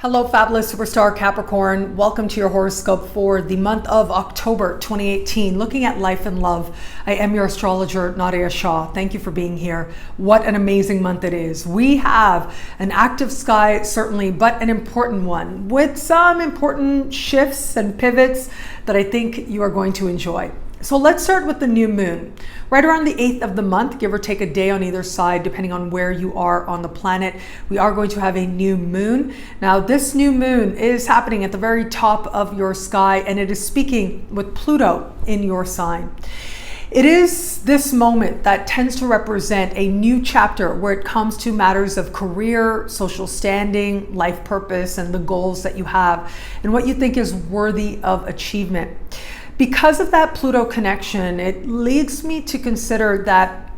Hello, fabulous superstar Capricorn. Welcome to your horoscope for the month of October 2018. Looking at life and love, I am your astrologer, Nadiya Shah. Thank you for being here. What an amazing month it is. We have an active sky, certainly, but an important one with some important shifts and pivots that I think you are going to enjoy. So let's start with the new moon. Right around the 8th of the month, give or take a day on either side, depending on where you are on the planet, we are going to have a new moon. Now, this new moon is happening at the very top of your sky, and it is speaking with Pluto in your sign. It is this moment that tends to represent a new chapter where it comes to matters of career, social standing, life purpose, and the goals that you have, and what you think is worthy of achievement. Because of that Pluto connection, it leads me to consider that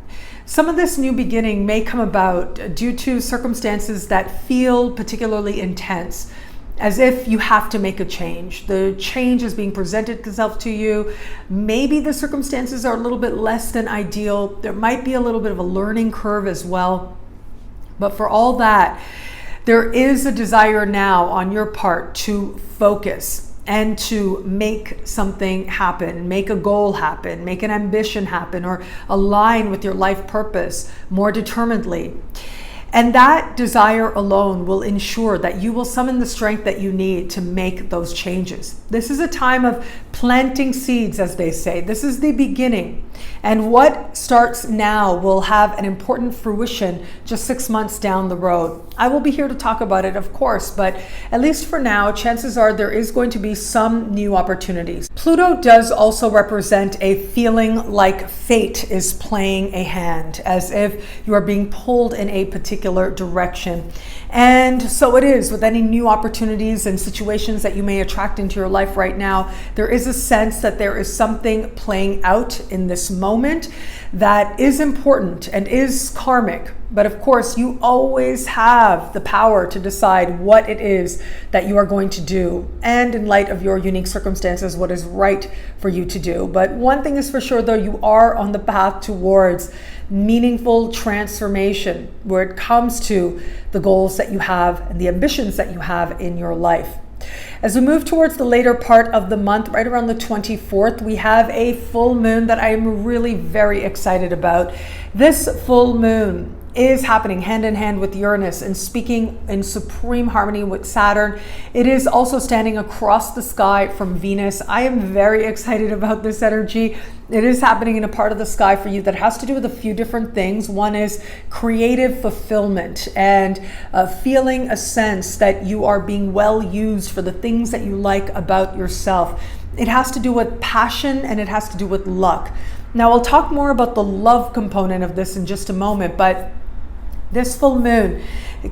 some of this new beginning may come about due to circumstances that feel particularly intense, as if you have to make a change. The change is being presented itself to you. Maybe the circumstances are a little bit less than ideal. There might be a little bit of a learning curve as well. But for all that, there is a desire now on your part to focus and to make something happen, make a goal happen, make an ambition happen, or align with your life purpose more determinedly. And that desire alone will ensure that you will summon the strength that you need to make those changes. This is a time of planting seeds, as they say. This is the beginning. And what starts now will have an important fruition just 6 months down the road. I will be here to talk about it, of course, but at least for now, chances are there is going to be some new opportunities. Pluto does also represent a feeling like fate is playing a hand, as if you are being pulled in a particular direction. And so it is with any new opportunities and situations that you may attract into your life right now. There is a sense that there is something playing out in this moment that is important and is karmic. But of course, you always have the power to decide what it is that you are going to do, and in light of your unique circumstances, what is right for you to do. But one thing is for sure, though, you are on the path towards meaningful transformation where it comes to the goals that you have and the ambitions that you have in your life. As we move towards the later part of the month, right around the 24th, we have a full moon that I am really very excited about. This full moon is happening hand in hand with Uranus and speaking in supreme harmony with Saturn. It is also standing across the sky from Venus. I am very excited about this energy. It is happening in a part of the sky for you that has to do with a few different things. One is creative fulfillment and feeling a sense that you are being well used for the things that you like about yourself. It has to do with passion and it has to do with luck. Now, I'll talk more about the love component of this in just a moment, but this full moon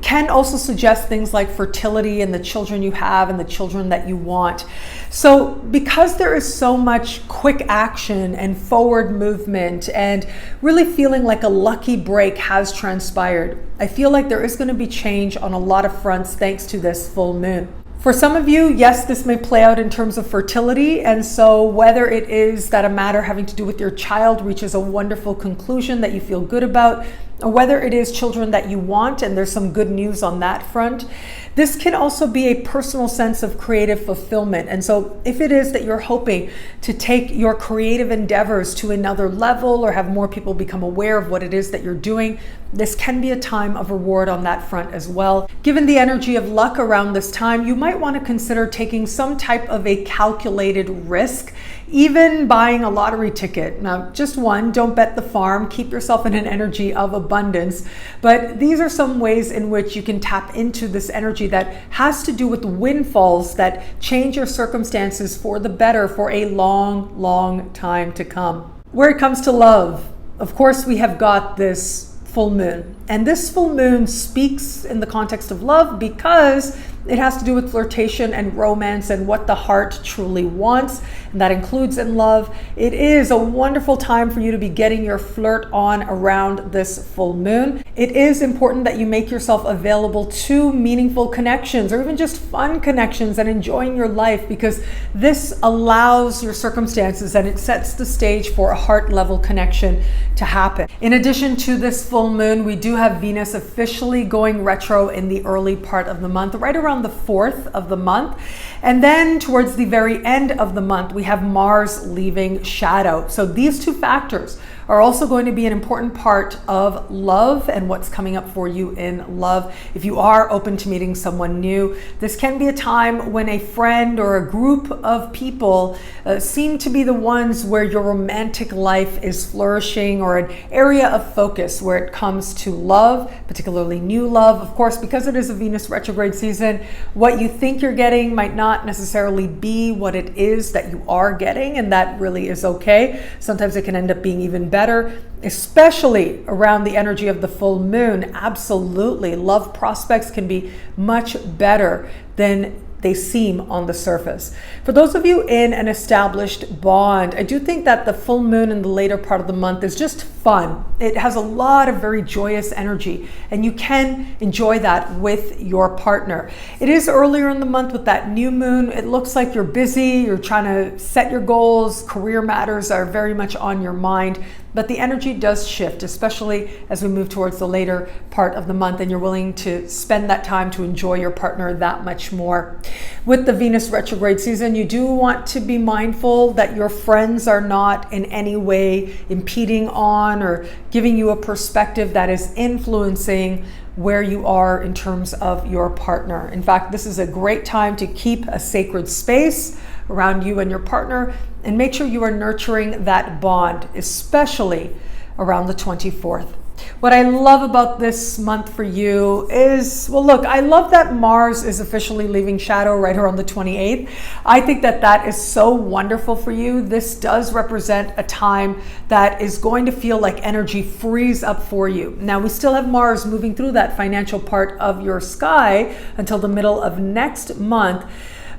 can also suggest things like fertility and the children you have and the children that you want. So because there is so much quick action and forward movement and really feeling like a lucky break has transpired, I feel like there is going to be change on a lot of fronts thanks to this full moon. For some of you, yes, this may play out in terms of fertility. And so whether it is that a matter having to do with your child reaches a wonderful conclusion that you feel good about, or whether it is children that you want and there's some good news on that front, this can also be a personal sense of creative fulfillment. And so if it is that you're hoping to take your creative endeavors to another level or have more people become aware of what it is that you're doing, this can be a time of reward on that front as well. Given the energy of luck around this time, you might want to consider taking some type of a calculated risk, even buying a lottery ticket. Now, just one, don't bet the farm, keep yourself in an energy of abundance. But these are some ways in which you can tap into this energy that has to do with windfalls that change your circumstances for the better for a long, long time to come. Where it comes to love, of course, we have got this full moon. And this full moon speaks in the context of love because it has to do with flirtation and romance and what the heart truly wants. And that includes in love. It is a wonderful time for you to be getting your flirt on around this full moon. It is important that you make yourself available to meaningful connections or even just fun connections and enjoying your life, because this allows your circumstances and it sets the stage for a heart level connection to happen. In addition to this full moon, we do have Venus officially going retro in the early part of the month, right around the 4th of the month. And then towards the very end of the month, we have Mars leaving shadow. So these two factors are also going to be an important part of love and what's coming up for you in love. If you are open to meeting someone new, this can be a time when a friend or a group of people seem to be the ones where your romantic life is flourishing, or an area of focus where it comes to love, particularly new love. Of course, because it is a Venus retrograde season, what you think you're getting might not necessarily be what it is that you are getting, and that really is okay. Sometimes it can end up being even better, especially around the energy of the full moon. Absolutely, love prospects can be much better than they seem on the surface. For those of you in an established bond, I do think that the full moon in the later part of the month is just fun. It has a lot of very joyous energy, and you can enjoy that with your partner. It is earlier in the month with that new moon. It looks like you're busy, you're trying to set your goals, career matters are very much on your mind. But the energy does shift, especially as we move towards the later part of the month and you're willing to spend that time to enjoy your partner that much more. With the Venus retrograde season, you do want to be mindful that your friends are not in any way impeding on or giving you a perspective that is influencing where you are in terms of your partner. In fact, this is a great time to keep a sacred space around you and your partner and make sure you are nurturing that bond, especially around the 24th. What I love about this month for you is, well, look, I love that Mars is officially leaving shadow right around the 28th. I think that that is so wonderful for you. This does represent a time that is going to feel like energy frees up for you. Now, we still have Mars moving through that financial part of your sky until the middle of next month.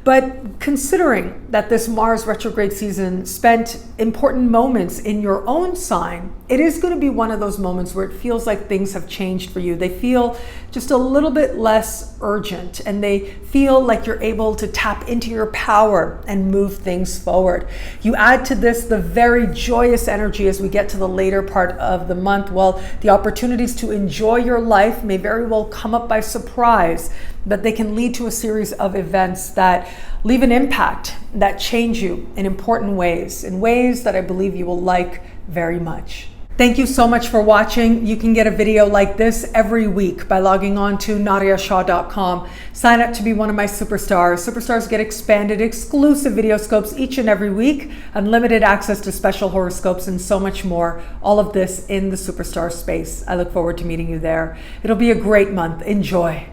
But considering that this Mars retrograde season spent important moments in your own sign, it is going to be one of those moments where it feels like things have changed for you. They feel just a little bit less urgent, and they feel like you're able to tap into your power and move things forward. You add to this the very joyous energy as we get to the later part of the month. Well, the opportunities to enjoy your life may very well come up by surprise, but they can lead to a series of events that leave an impact, that change you in important ways, in ways that I believe you will like very much. Thank you so much for watching. You can get a video like this every week by logging on to nadiyashah.com. Sign up to be one of my superstars. Superstars get expanded exclusive video scopes each and every week, unlimited access to special horoscopes, and so much more. All of this in the superstar space. I look forward to meeting you there. It'll be a great month. Enjoy.